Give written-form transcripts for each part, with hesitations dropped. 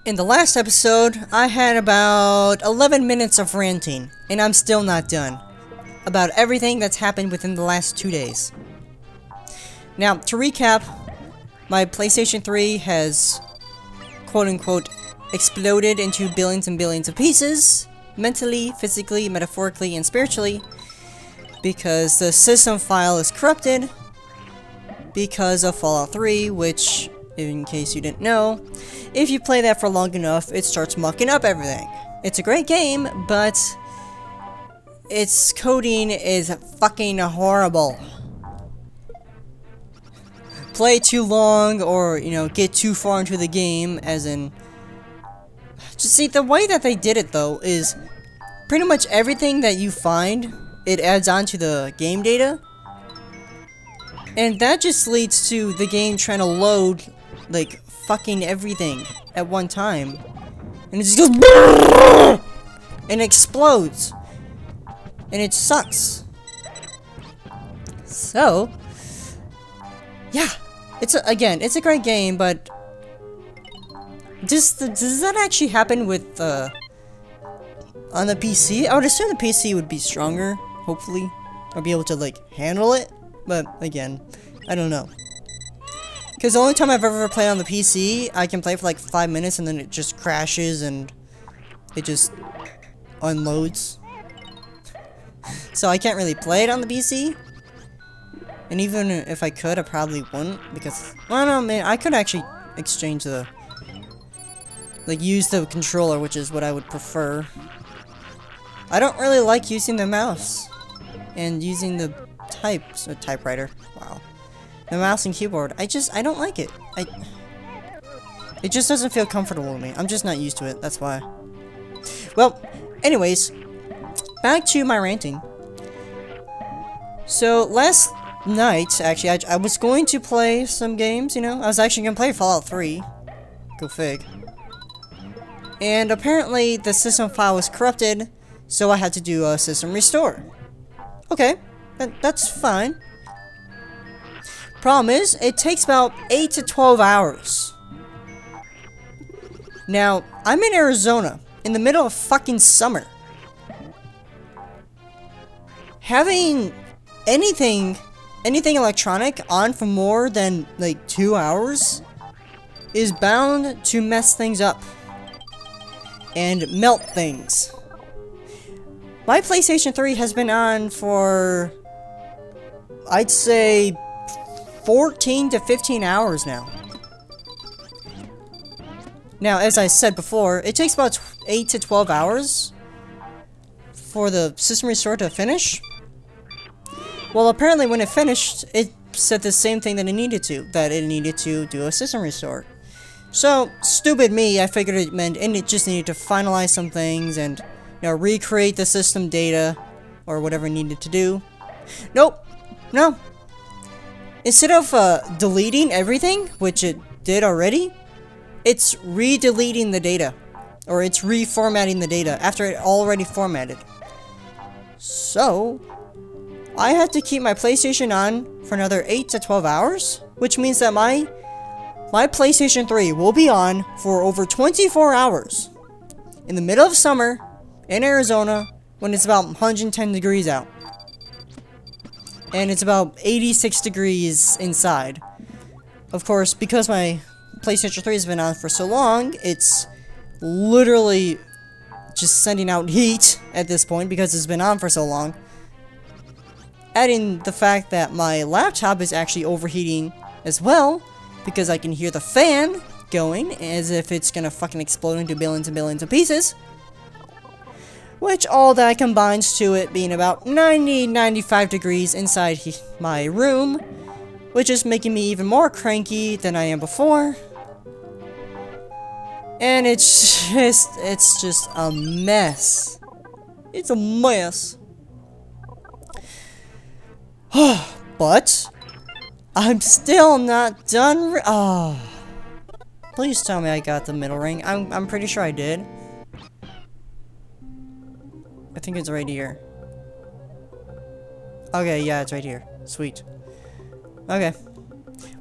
In the last episode, I had about 11 minutes of ranting, and I'm still not done. About everything that's happened within the last 2 days. Now, to recap, my PlayStation 3 has, quote-unquote, exploded into billions and billions of pieces, mentally, physically, metaphorically, and spiritually, because the system file is corrupted, because of Fallout 3, which, in case you didn't know, if you play that for long enough, it starts mucking up everything. It's a great game, but its coding is fucking horrible. Play too long, or, get too far into the game, as in... Just see, the way that they did it, though, is pretty much everything that you find, it adds on to the game data. And that just leads to the game trying to load, like, fucking everything at one time. And it just goes... and explodes. And it sucks. So... yeah. It's a great game, but... Does that actually happen with, on the PC? I would assume the PC would be stronger, hopefully. Or be able to, like, handle it. But, again, I don't know. Because the only time I've ever played on the PC, I can play for like 5 minutes and then it just crashes and it just unloads. So I can't really play it on the PC. And even if I could, I probably wouldn't, because, well, no, man, I could actually exchange the, like, use the controller, which is what I would prefer. I don't really like using the mouse and using the typewriter. Wow. The mouse and keyboard. I don't like it. It just doesn't feel comfortable to me. I'm just not used to it, that's why. Well, anyways, back to my ranting. So, last night, actually, I was going to play some games, I was actually going to play Fallout 3. Go fig. And apparently, the system file was corrupted, so I had to do a system restore. Okay, that's fine. Problem is, it takes about 8 to 12 hours. Now, I'm in Arizona, in the middle of fucking summer. Having anything electronic on for more than, like, 2 hours is bound to mess things up. And melt things. My PlayStation 3 has been on for, I'd say, 14 to 15 hours now. Now, as I said before, it takes about 8 to 12 hours for the system restore to finish. Well, apparently when it finished, it said the same thing that it needed to do a system restore. So, stupid me, I figured it meant it just needed to finalize some things and, recreate the system data, or whatever it needed to do. Nope. No. Instead of, deleting everything, which it did already, it's re-deleting the data. Or it's reformatting the data after it already formatted. So, I had to keep my PlayStation on for another 8 to 12 hours, which means that my PlayStation 3 will be on for over 24 hours in the middle of summer in Arizona when it's about 110 degrees out. And it's about 86 degrees inside. Of course, because my PlayStation 3 has been on for so long, it's literally just sending out heat at this point because it's been on for so long. Adding the fact that my laptop is actually overheating as well, because I can hear the fan going as if it's gonna fucking explode into billions and billions of pieces. Which all that combines to it being about 95 degrees inside my room, which is making me even more cranky than I am before. And it's just a mess. It's a mess. But I'm still not done. Oh, please tell me I got the middle ring. I'm pretty sure I did. I think it's right here. Okay, yeah, it's right here. Sweet. Okay.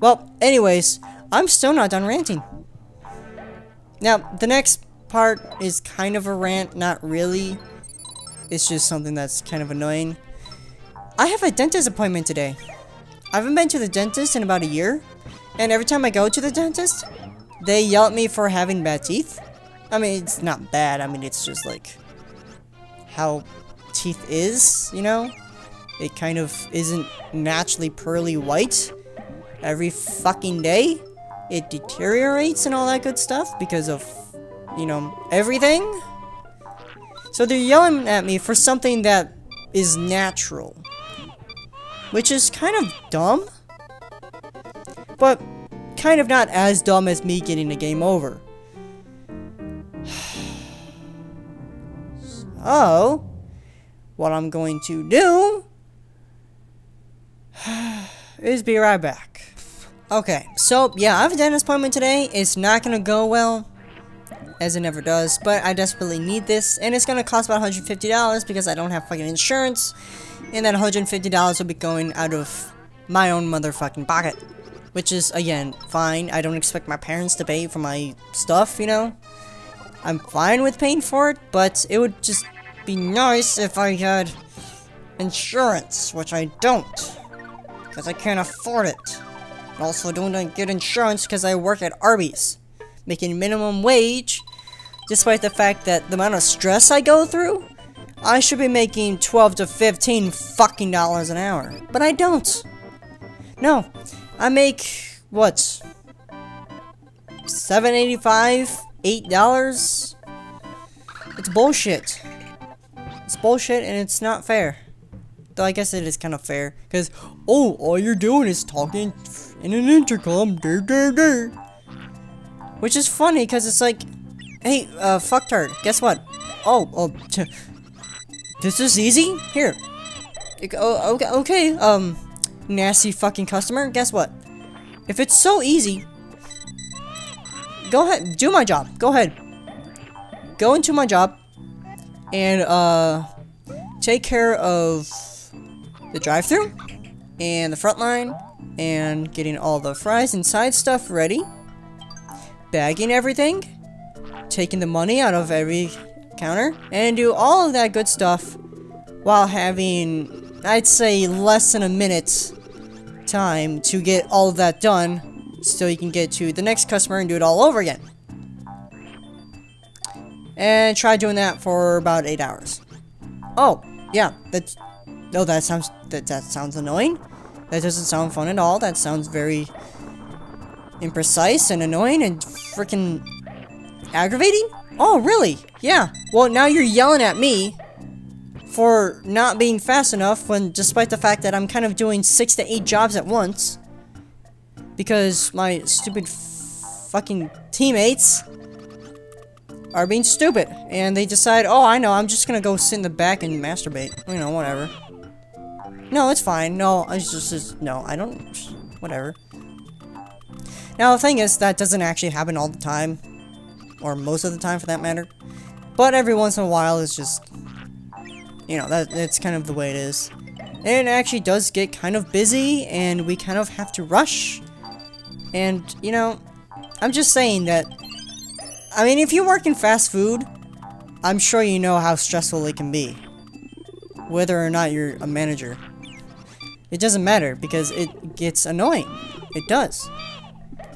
Well, anyways, I'm still not done ranting. Now, the next part is kind of a rant, not really. It's just something that's kind of annoying. I have a dentist appointment today. I haven't been to the dentist in about a year, and every time I go to the dentist, they yell at me for having bad teeth. I mean, it's not bad, I mean, it's just like how teeth is, you know? It kind of isn't naturally pearly white every fucking day. It deteriorates and all that good stuff because of, you know, everything. So they're yelling at me for something that is natural, which is kind of dumb, but kind of not as dumb as me getting the game over. So, what I'm going to do is be right back. Okay, so yeah, I have a dentist appointment today. It's not gonna go well, as it never does, but I desperately need this, and it's gonna cost about $150 because I don't have fucking insurance, and that $150 will be going out of my own motherfucking pocket, which is, again, fine. I don't expect my parents to pay for my stuff, you know? I'm fine with paying for it, but it would just be nice if I had insurance, which I don't, because I can't afford it. I also don't get insurance because I work at Arby's, making minimum wage, despite the fact that the amount of stress I go through, I should be making $12 to $15 fucking dollars an hour, but I don't. No, I make, what, $7.85, $8? It's bullshit. It's bullshit and it's not fair. Though I guess it is kind of fair, because, oh, all you're doing is talking in an intercom, which is funny, because it's like, hey, fucktard, guess what? Oh, this is easy? Here. Okay, nasty fucking customer, guess what? If it's so easy, go ahead, do my job, go ahead. Go into my job, and, take care of the drive-thru and the front line and getting all the fries and side stuff ready, bagging everything, taking the money out of every counter, and do all of that good stuff while having, I'd say, less than a minute time to get all of that done so you can get to the next customer and do it all over again. And try doing that for about 8 hours. Oh, yeah, that sounds annoying. That doesn't sound fun at all. That sounds very imprecise and annoying and freaking aggravating. Oh, really? Yeah. Well, now you're yelling at me for not being fast enough when, despite the fact that I'm kind of doing 6 to 8 jobs at once, because my stupid fucking teammates are being stupid, and they decide, oh, I know, I'm just gonna go sit in the back and masturbate. You know, whatever. No, it's fine. No, it's just no, I don't, whatever. Now, the thing is, that doesn't actually happen all the time, or most of the time for that matter, but every once in a while it's just, you know, that's kind of the way it is. And it actually does get kind of busy, and we kind of have to rush, and, you know, I'm just saying that, I mean, if you work in fast food, I'm sure you know how stressful it can be, whether or not you're a manager. It doesn't matter, because it gets annoying. It does.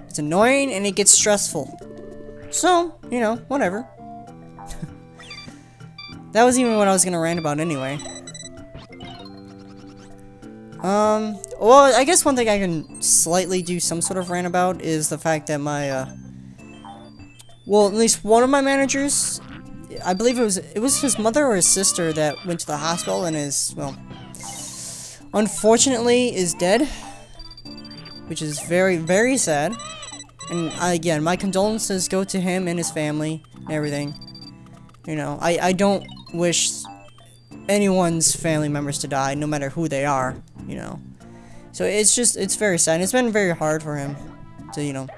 It's annoying, and it gets stressful. So, you know, whatever. That was even what I was gonna rant about anyway. Well, I guess one thing I can slightly do some sort of rant about is the fact that my, well, at least one of my managers, I believe it was his mother or his sister that went to the hospital and is, well, unfortunately is dead, which is very, very sad. And again, my condolences go to him and his family and everything. You know, I don't wish anyone's family members to die, no matter who they are, you know. So it's very sad. It's been very hard for him to, you know,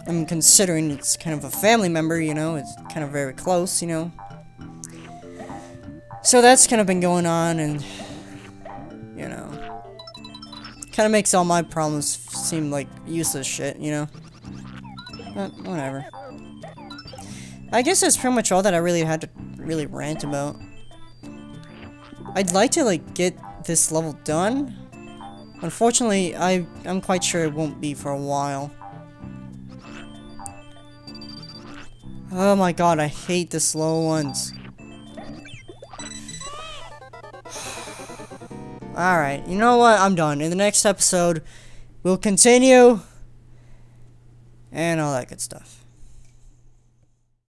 I mean, considering it's kind of a family member, you know, it's kind of very close, you know. So that's kind of been going on, and, you know, kind of makes all my problems seem like useless shit, you know. But whatever. I guess that's pretty much all that I really had to really rant about. I'd like to like get this level done. Unfortunately, I'm quite sure it won't be for a while. Oh my god, I hate the slow ones. Alright, you know what? I'm done. In the next episode, we'll continue. And all that good stuff.